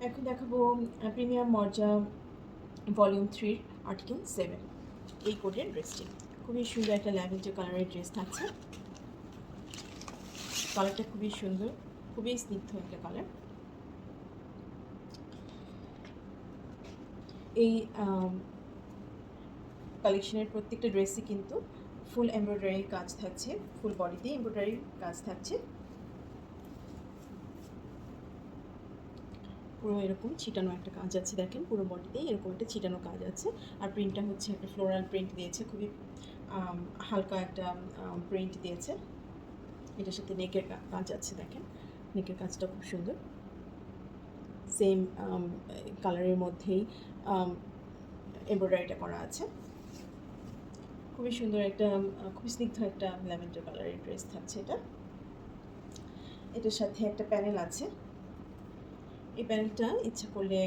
এখন দেখাবো premium মর্জা volume 3 article 7 এই কোডের ড্রেসটি। খুবই সুন্দর একটা ল্যাভেন্ডার কালারের ড্রেস থাকছে। কালারটা খুবই সুন্দর, খুবই স্নিগ্ধ একটা কালার। এই কালেকশনের প্রত্যেকটা ড্রেসই কিন্তু ফুল এমব্রয়ডারি কাজ থাকছে, ফুল বডিতে এমব্রয়ডারি কাজ থাকছে। পুরো এরকম ছিটানো একটা কাজ আছে, দেখেন পুরো বডিতেই এরকম একটা ছিটানো কাজ আছে। আর প্রিন্টটা হচ্ছে একটা ফ্লোরাল প্রিন্ট দিয়েছে, খুবই হালকা একটা প্রিন্ট দিয়েছে। এটার সাথে নেকের কাজ আছে, দেখেন নেকের কাজটা খুব সুন্দর। সেম কালারের মধ্যেই এমব্রয়ডারিটা করা আছে। খুবই সুন্দর একটা খুবই স্নিগ্ধ একটা ল্যাভেন্ডার কালারের ড্রেস থাকছে এটা। এটার সাথে একটা প্যানেল আছে। এই প্যানেলটা ইচ্ছা করলে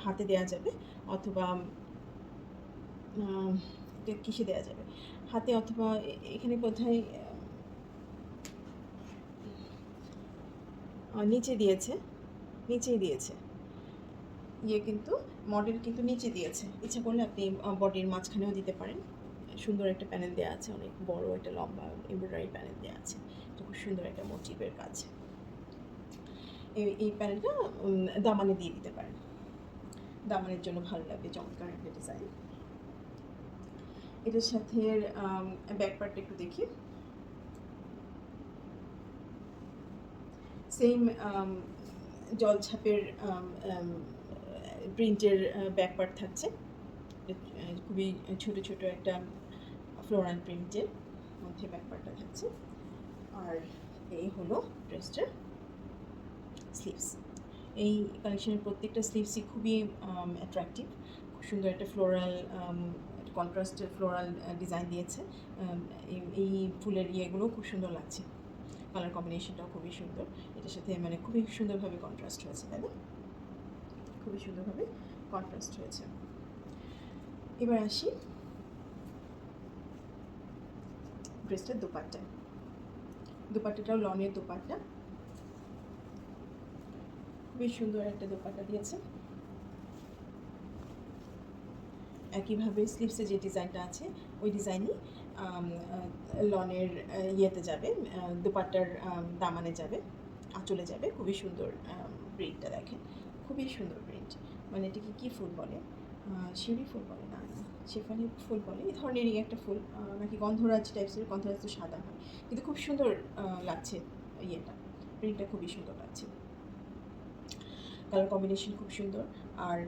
হাতে দেওয়া যাবে, অথবা কিসে দেওয়া যাবে, হাতে অথবা এখানে কোথায় নিচে দিয়েছে, নিচেই দিয়েছে কিন্তু মডেল কিন্তু নিচে দিয়েছে। ইচ্ছা করলে আপনি বডির মাঝখানেও দিতে পারেন। সুন্দর একটা প্যানেল দেওয়া আছে, অনেক বড় একটা লম্বা এমব্রয়ডারি প্যানেল দেওয়া আছে। এটা খুব সুন্দর একটা মোটিভের কাজ। এই প্যানেলটা দামানে দিয়ে দিতে পারেন, দামানের জন্য ভালো লাগবে, চমৎকার একটা ডিজাইন। এটার সাথে ব্যাক পার্টটা একটু দেখি। সেম জলছাপের প্রিন্টের ব্যাক পার্ট থাকছে, খুবই ছোট ছোট একটা ফ্লোরাল প্রিন্টের মধ্যে ব্যাক পার্টটা থাকছে। আর এই হলো ড্রেসটার স্লিভস। এই কালেকশনের প্রত্যেকটা স্লিভসই খুবই অ্যাট্রাকটিভ, খুব সুন্দর একটা ফ্লোরাল কন্ট্রাস্ট ফ্লোরাল ডিজাইন দিয়েছে। এই ফুলের ইয়েগুলো খুব সুন্দর লাগছে, কালার কম্বিনেশনটাও খুবই সুন্দর। এটার সাথে মানে খুবই সুন্দরভাবে কন্ট্রাস্ট হয়েছে, তাই না? খুবই সুন্দরভাবে কন্ট্রাস্ট হয়েছে। এবার আসি ড্রেসটার দোপাট্টা। দোপাট্টাটাও লনের দোপাট্টা, খুবই সুন্দর একটা দোপাট্টা দিয়েছে। একইভাবে স্লিভসে যে ডিজাইনটা আছে ওই ডিজাইনই লনের ইয়েতে যাবে, দোপাট্টার দামানে যাবে, আঁচলে যাবে। খুবই সুন্দর প্রিন্টটা দেখেন, খুবই সুন্দর প্রিন্ট। মানে এটাকে কী ফুল বলে, শিউলি ফুল বলে না, শেফালি ফুল বলে, এই ধরনেরই একটা ফুল, নাকি গন্ধরাজ টাইপসের। গন্ধরাজ তো সাদা হয়, কিন্তু খুব সুন্দর লাগছে ইয়েটা, প্রিন্টটা খুবই সুন্দর লাগছে। কালার কম্বিনেশন খুব সুন্দর। আর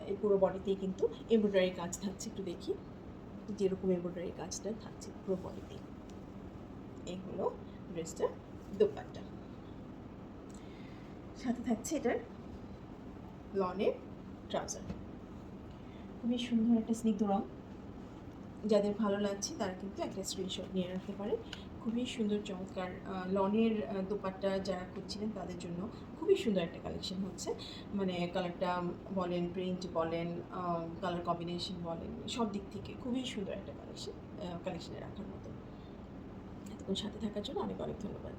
এই পুরো বডিতেই কিন্তু এমব্রয়ডারি কাজ থাকছে, একটু দেখি যেরকম এমব্রয়ডারি কাজটা থাকছে পুরো বডিতেই। এই হলো ড্রেসটার দোপাট্টা, সাথে থাকছে এটার লনের ট্রাউজার। খুবই সুন্দর একটা স্নিগ্ধ রঙ, যাদের ভালো লাগছে তারা কিন্তু একটা স্ক্রিনশট নিয়ে রাখতে পারে। খুবই সুন্দর চমৎকার লনের দোপাট্টা যারা খুঁজছিলেন তাদের জন্য খুবই সুন্দর একটা কালেকশন হচ্ছে। মানে কালারটা বলেন, প্রিন্ট বলেন, কালার কম্বিনেশন বলেন, সব দিক থেকে খুবই সুন্দর একটা কালেকশনে রাখার মতো। এতক্ষণ সাথে থাকার জন্য অনেক অনেক ধন্যবাদ।